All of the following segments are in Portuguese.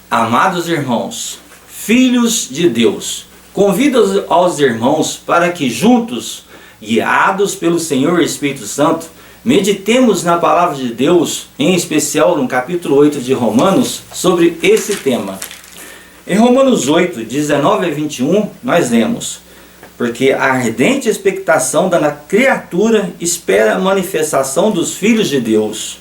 Amados irmãos, filhos de Deus, convido aos irmãos para que juntos, guiados pelo Senhor Espírito Santo, meditemos na palavra de Deus, em especial no capítulo 8 de Romanos, sobre esse tema. Em Romanos 8, 19 a 21, nós lemos: porque a ardente expectação da criatura espera a manifestação dos filhos de Deus.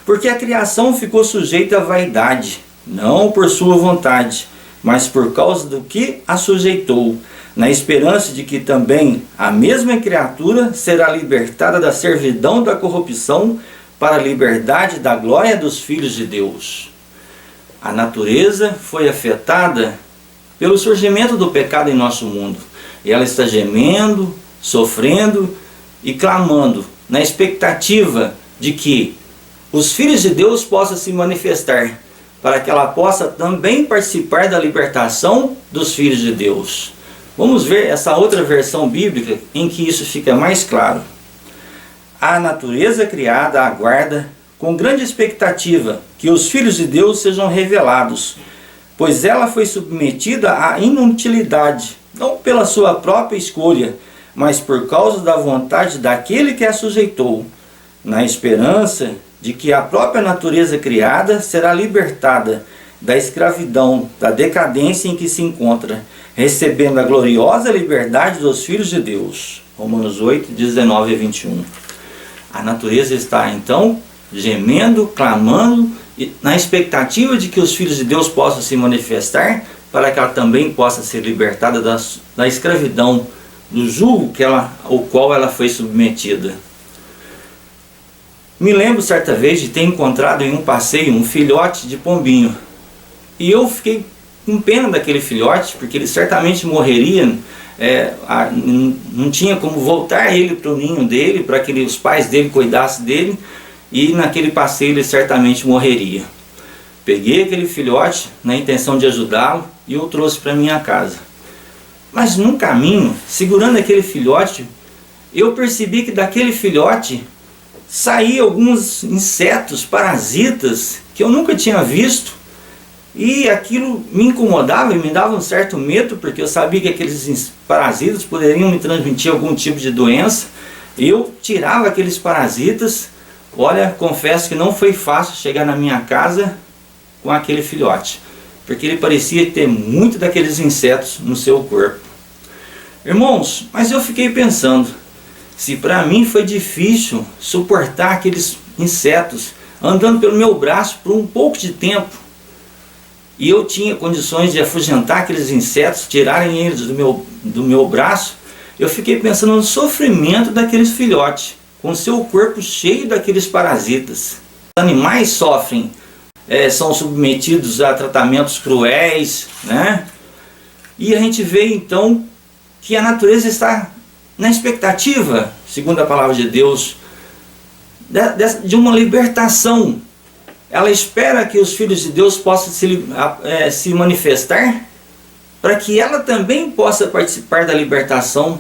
Porque a criação ficou sujeita à vaidade, não por sua vontade, mas por causa do que a sujeitou, na esperança de que também a mesma criatura será libertada da servidão da corrupção para a liberdade da glória dos filhos de Deus. A natureza foi afetada pelo surgimento do pecado em nosso mundo. E ela está gemendo, sofrendo e clamando, na expectativa de que os filhos de Deus possam se manifestar, para que ela possa também participar da libertação dos filhos de Deus. Vamos ver essa outra versão bíblica em que isso fica mais claro. A natureza criada aguarda com grande expectativa que os filhos de Deus sejam revelados, pois ela foi submetida à inutilidade, não pela sua própria escolha, mas por causa da vontade daquele que a sujeitou, na esperança de que a própria natureza criada será libertada da escravidão, da decadência em que se encontra, recebendo a gloriosa liberdade dos filhos de Deus. Romanos 8, 19 a 21. A natureza está então gemendo, clamando, na expectativa de que os filhos de Deus possam se manifestar, para que ela também possa ser libertada da escravidão, do jugo ao qual ela foi submetida. Me lembro certa vez de ter encontrado em um passeio um filhote de pombinho. E eu fiquei com pena daquele filhote, porque ele certamente morreria, não tinha como voltar ele para o ninho dele, para que os pais dele cuidassem dele, e naquele passeio ele certamente morreria. Peguei aquele filhote na intenção de ajudá-lo e eu trouxe para minha casa. Mas no caminho, segurando aquele filhote, eu percebi que daquele filhote saíam alguns insetos, parasitas, que eu nunca tinha visto. E aquilo me incomodava e me dava um certo medo, porque eu sabia que aqueles parasitas poderiam me transmitir algum tipo de doença. Eu tirava aqueles parasitas. Olha, confesso que não foi fácil chegar na minha casa com aquele filhote, porque ele parecia ter muito daqueles insetos no seu corpo. Irmãos, mas eu fiquei pensando, se para mim foi difícil suportar aqueles insetos andando pelo meu braço por um pouco de tempo, e eu tinha condições de afugentar aqueles insetos, tirarem eles do meu braço, eu fiquei pensando no sofrimento daqueles filhotes, com seu corpo cheio daqueles parasitas. Os animais sofrem, são submetidos a tratamentos cruéis, né? E a gente vê então que a natureza está na expectativa, segundo a palavra de Deus, de uma libertação. Ela espera que os filhos de Deus possam se manifestar, para que ela também possa participar da libertação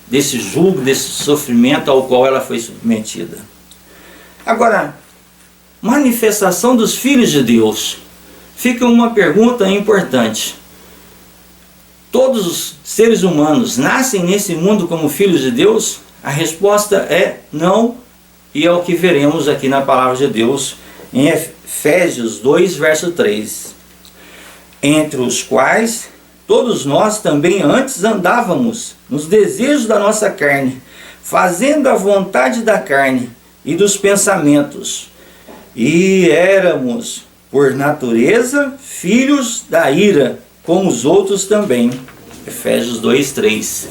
desse jugo, desse sofrimento ao qual ela foi submetida. Agora, manifestação dos filhos de Deus. Fica uma pergunta importante. Todos os seres humanos nascem nesse mundo como filhos de Deus? A resposta é não, e é o que veremos aqui na palavra de Deus, em Efésios 2, verso 3. Entre os quais todos nós também antes andávamos nos desejos da nossa carne, fazendo a vontade da carne e dos pensamentos, e éramos, por natureza, filhos da ira, como os outros também. Efésios 2, 3.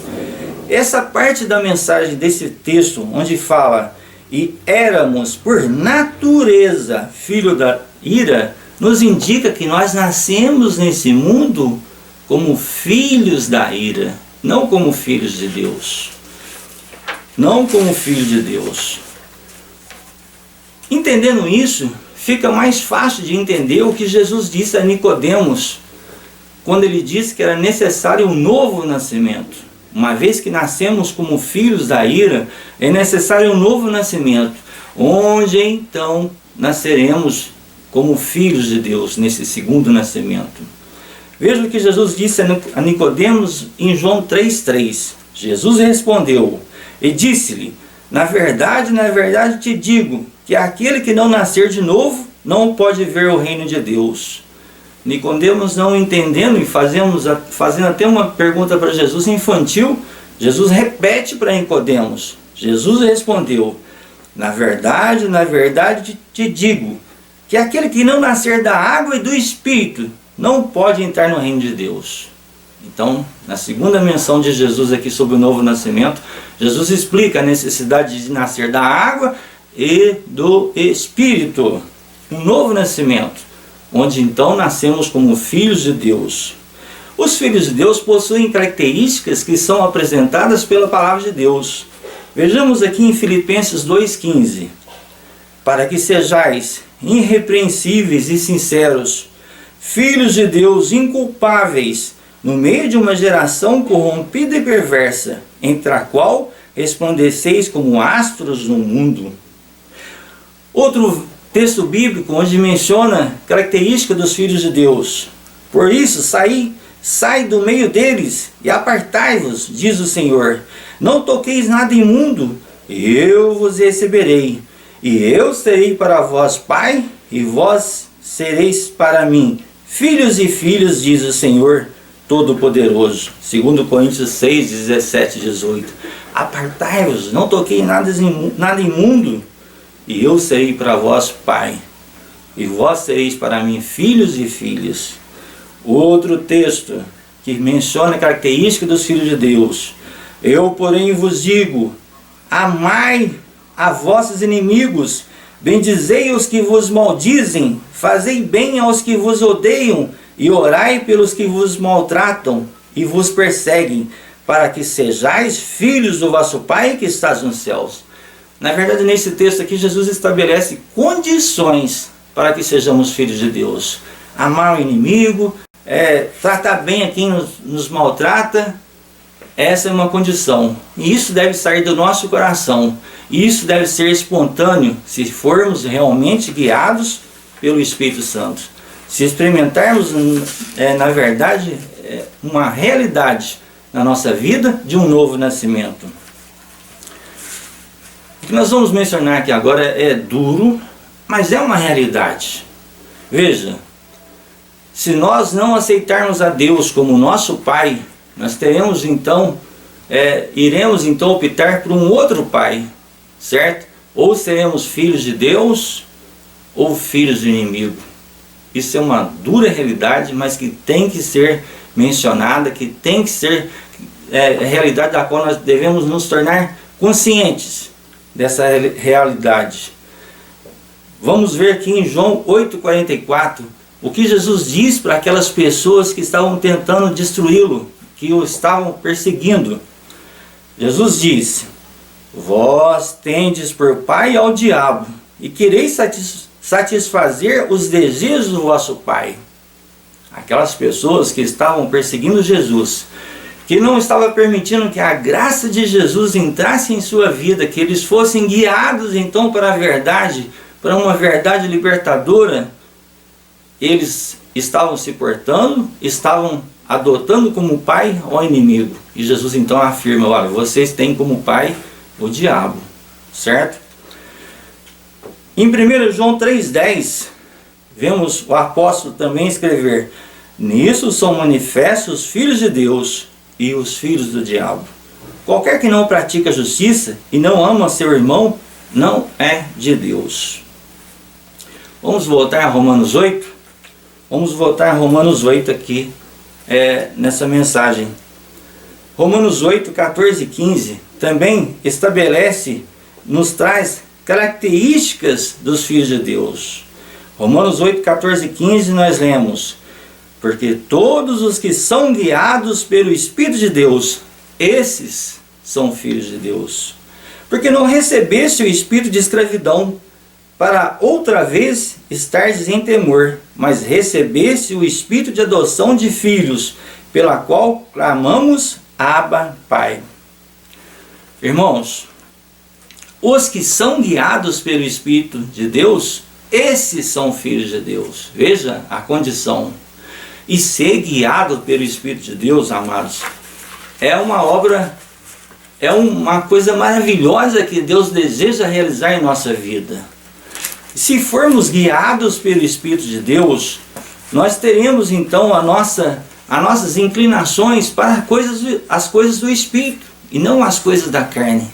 Essa parte da mensagem desse texto, onde fala, e éramos, por natureza, filho da ira, nos indica que nós nascemos nesse mundo como filhos da ira, não como filhos de Deus. Não como filhos de Deus. Entendendo isso, fica mais fácil de entender o que Jesus disse a Nicodemos, quando ele disse que era necessário um novo nascimento. Uma vez que nascemos como filhos da ira, é necessário um novo nascimento, onde então nasceremos como filhos de Deus nesse segundo nascimento. Veja o que Jesus disse a Nicodemos em João 3,3. Jesus respondeu e disse-lhe: na verdade te digo, que aquele que não nascer de novo não pode ver o reino de Deus. Nicodemos, não entendendo e fazendo até uma pergunta para Jesus infantil, Jesus repete para Nicodemos. Jesus respondeu: na verdade te digo, que aquele que não nascer da água e do Espírito não pode entrar no reino de Deus. Então, na segunda menção de Jesus aqui sobre o novo nascimento, Jesus explica a necessidade de nascer da água e do Espírito. Um novo nascimento, onde então nascemos como filhos de Deus. Os filhos de Deus possuem características que são apresentadas pela palavra de Deus. Vejamos aqui em Filipenses 2,15. Para que sejais irrepreensíveis e sinceros, filhos de Deus inculpáveis, no meio de uma geração corrompida e perversa, entre a qual resplandeceis como astros no mundo. Outro texto bíblico onde menciona característica dos filhos de Deus. Por isso, sai do meio deles e apartai-vos, diz o Senhor. Não toqueis nada imundo, e eu vos receberei. E eu serei para vós pai, e vós sereis para mim filhos e filhas, diz o Senhor Todo-Poderoso. 2 Coríntios 6, 17 e 18. Apartai-vos, não toquei nada imundo, e eu serei para vós pai, e vós sereis para mim filhos e filhas. Outro texto que menciona a característica dos filhos de Deus. Eu, porém, vos digo, amai a vossos inimigos, bendizei os que vos maldizem, fazei bem aos que vos odeiam, e orai pelos que vos maltratam e vos perseguem, para que sejais filhos do vosso Pai que estás nos céus. Na verdade, nesse texto aqui, Jesus estabelece condições para que sejamos filhos de Deus. Amar o inimigo, tratar bem a quem nos maltrata, essa é uma condição. E isso deve sair do nosso coração. E isso deve ser espontâneo, se formos realmente guiados pelo Espírito Santo. Se experimentarmos, na verdade, uma realidade na nossa vida de um novo nascimento. O que nós vamos mencionar aqui agora é duro, mas é uma realidade. Veja, se nós não aceitarmos a Deus como nosso Pai, nós teremos então, iremos então optar por um outro Pai, certo? Ou seremos filhos de Deus, ou filhos do inimigo. Isso é uma dura realidade, mas que tem que ser mencionada, que tem que ser a realidade da qual nós devemos nos tornar conscientes dessa realidade. Vamos ver aqui em João 8,44, o que Jesus diz para aquelas pessoas que estavam tentando destruí-lo, que o estavam perseguindo. Jesus disse: vós tendes por pai ao diabo, e quereis satisfazer os desejos do vosso pai. Aquelas pessoas que estavam perseguindo Jesus, que não estava permitindo que a graça de Jesus entrasse em sua vida, que eles fossem guiados então para a verdade, para uma verdade libertadora, eles estavam se portando, estavam adotando como pai o inimigo. E Jesus então afirma: olha, vocês têm como pai o diabo, certo? Em 1 João 3,10, vemos o apóstolo também escrever: nisso são manifestos os filhos de Deus e os filhos do diabo. Qualquer que não pratica a justiça e não ama seu irmão, não é de Deus. Vamos voltar a Romanos 8? Vamos voltar a Romanos 8 aqui, nessa mensagem. Romanos 8, 14 e 15 também nos traz características dos filhos de Deus. Romanos 8, 14 e 15 nós lemos: porque todos os que são guiados pelo Espírito de Deus, esses são filhos de Deus. Porque não recebeste o espírito de escravidão, para outra vez estares em temor, mas recebeste o espírito de adoção de filhos, pela qual clamamos: Abba, Pai. Irmãos, os que são guiados pelo Espírito de Deus, esses são filhos de Deus. Veja a condição. E ser guiado pelo Espírito de Deus, amados, é uma obra, é uma coisa maravilhosa que Deus deseja realizar em nossa vida. Se formos guiados pelo Espírito de Deus, nós teremos então as nossas inclinações para as coisas do Espírito e não as coisas da carne.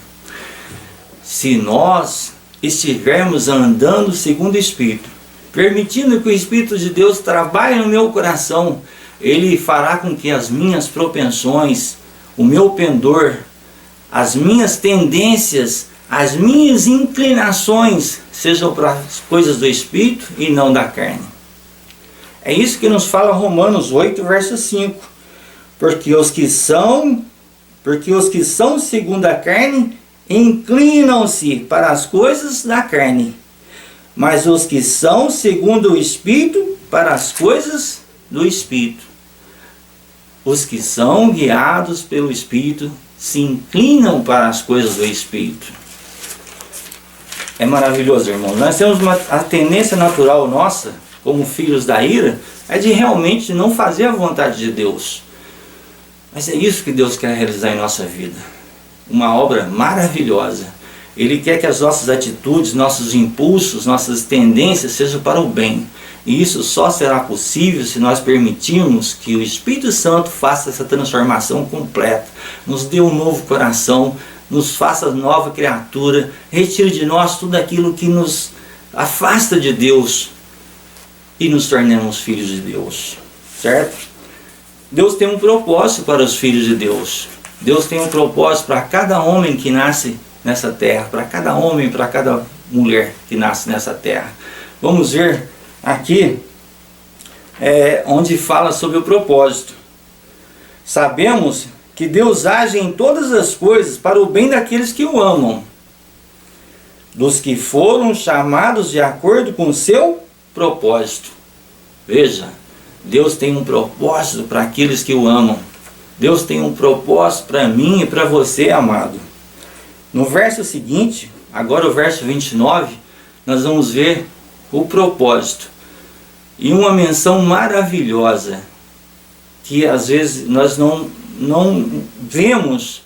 Se nós estivermos andando segundo o Espírito, permitindo que o Espírito de Deus trabalhe no meu coração, Ele fará com que as minhas propensões, o meu pendor, as minhas tendências, as minhas inclinações sejam para as coisas do Espírito e não da carne. É isso que nos fala Romanos 8, verso 5. Porque os que são segundo a carne inclinam-se para as coisas da carne, mas os que são segundo o Espírito para as coisas do Espírito. Os que são guiados pelo Espírito se inclinam para as coisas do Espírito. É maravilhoso, irmão. Nós temos a tendência natural nossa, como filhos da ira, é de realmente não fazer a vontade de Deus. Mas é isso que Deus quer realizar em nossa vida. Uma obra maravilhosa. Ele quer que as nossas atitudes, nossos impulsos, nossas tendências sejam para o bem. E isso só será possível se nós permitirmos que o Espírito Santo faça essa transformação completa. Nos dê um novo coração, nos faça nova criatura, retire de nós tudo aquilo que nos afasta de Deus e nos tornemos filhos de Deus. Certo? Deus tem um propósito para os filhos de Deus. Deus tem um propósito para cada homem que nasce nessa terra, para cada homem, para cada mulher que nasce nessa terra. Vamos ver aqui onde fala sobre o propósito. Sabemos que Deus age em todas as coisas para o bem daqueles que o amam, dos que foram chamados de acordo com o seu propósito. Veja, Deus tem um propósito para aqueles que o amam. Deus tem um propósito para mim e para você, amado. No verso seguinte, agora o verso 29, nós vamos ver o propósito. E uma menção maravilhosa, que às vezes nós não vemos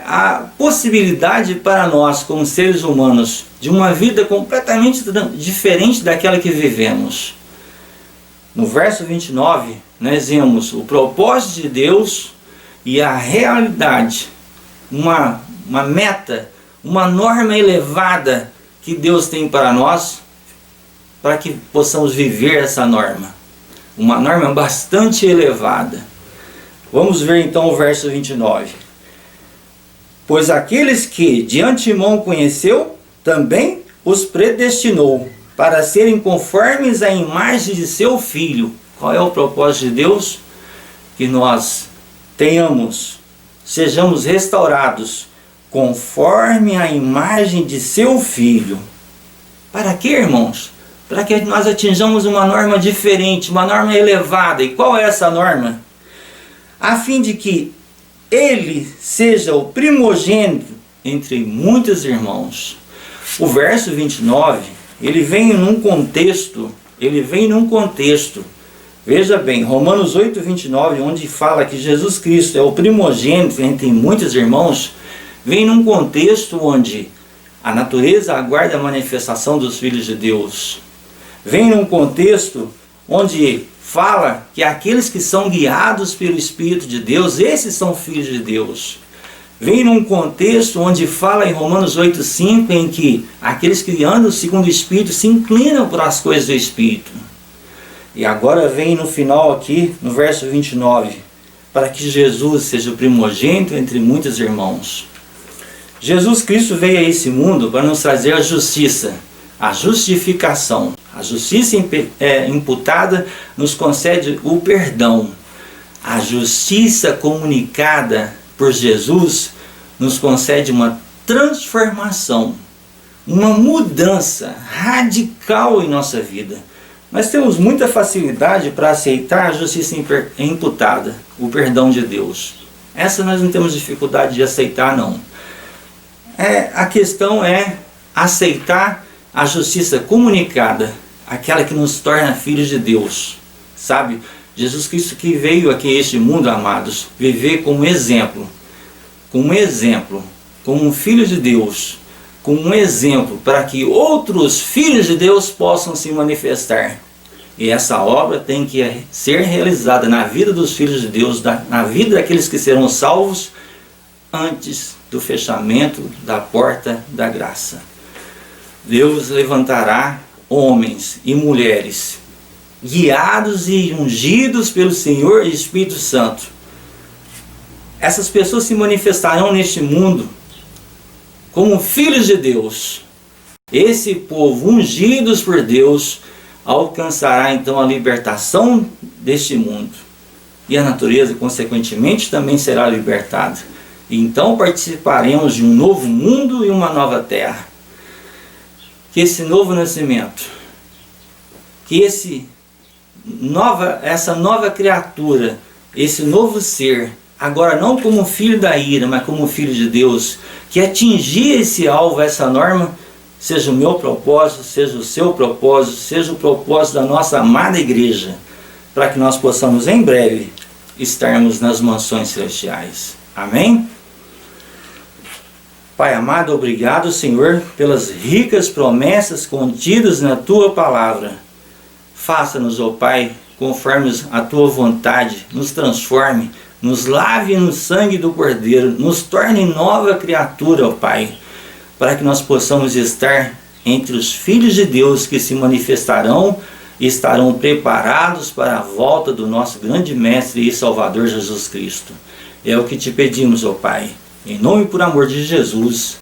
a possibilidade para nós, como seres humanos, de uma vida completamente diferente daquela que vivemos. No verso 29, nós vemos o propósito de Deus e a realidade, uma meta, uma norma elevada que Deus tem para nós, para que possamos viver essa norma. Uma norma bastante elevada. Vamos ver então o verso 29. Pois aqueles que de antemão conheceu, também os predestinou para serem conformes à imagem de seu Filho. Qual é o propósito de Deus? Que nós sejamos restaurados conforme a imagem de seu Filho. Para quê, irmãos? Para que nós atinjamos uma norma diferente, uma norma elevada. E qual é essa norma? A fim de que ele seja o primogênito entre muitos irmãos. O verso 29, ele vem num contexto, veja bem, Romanos 8, 29, onde fala que Jesus Cristo é o primogênito entre muitos irmãos, vem num contexto onde a natureza aguarda a manifestação dos filhos de Deus. Vem num contexto onde fala que aqueles que são guiados pelo Espírito de Deus, esses são filhos de Deus. Vem num contexto onde fala em Romanos 8,5, em que aqueles que andam segundo o Espírito se inclinam para as coisas do Espírito. E agora vem no final aqui, no verso 29, para que Jesus seja o primogênito entre muitos irmãos. Jesus Cristo veio a esse mundo para nos trazer a justiça, a justificação. A justiça imputada nos concede o perdão. A justiça comunicada por Jesus nos concede uma transformação, uma mudança radical em nossa vida. Nós temos muita facilidade para aceitar a justiça imputada, o perdão de Deus. Essa nós não temos dificuldade de aceitar, não. A questão é aceitar a justiça comunicada, aquela que nos torna filhos de Deus, sabe? Jesus Cristo que veio aqui a este mundo, amados, viver como exemplo, como um filho de Deus, como um exemplo para que outros filhos de Deus possam se manifestar. E essa obra tem que ser realizada na vida dos filhos de Deus, na vida daqueles que serão salvos antes do fechamento da porta da graça. Deus levantará homens e mulheres guiados e ungidos pelo Senhor e Espírito Santo. Essas pessoas se manifestarão neste mundo como filhos de Deus. Esse povo ungidos por Deus alcançará então a libertação deste mundo. E a natureza, consequentemente, também será libertada. Então participaremos de um novo mundo e uma nova terra. Que esse novo nascimento, que essa nova criatura, esse novo ser, agora não como filho da ira, mas como filho de Deus, que atingir esse alvo, essa norma, seja o meu propósito, seja o seu propósito, seja o propósito da nossa amada igreja, para que nós possamos em breve estarmos nas mansões celestiais. Amém? Pai amado, obrigado, Senhor, pelas ricas promessas contidas na Tua palavra. Faça-nos, ó Pai, conforme a Tua vontade, nos transforme, nos lave no sangue do Cordeiro, nos torne nova criatura, ó Pai, para que nós possamos estar entre os filhos de Deus que se manifestarão e estarão preparados para a volta do nosso grande Mestre e Salvador Jesus Cristo. É o que te pedimos, ó Pai. Em nome e por amor de Jesus.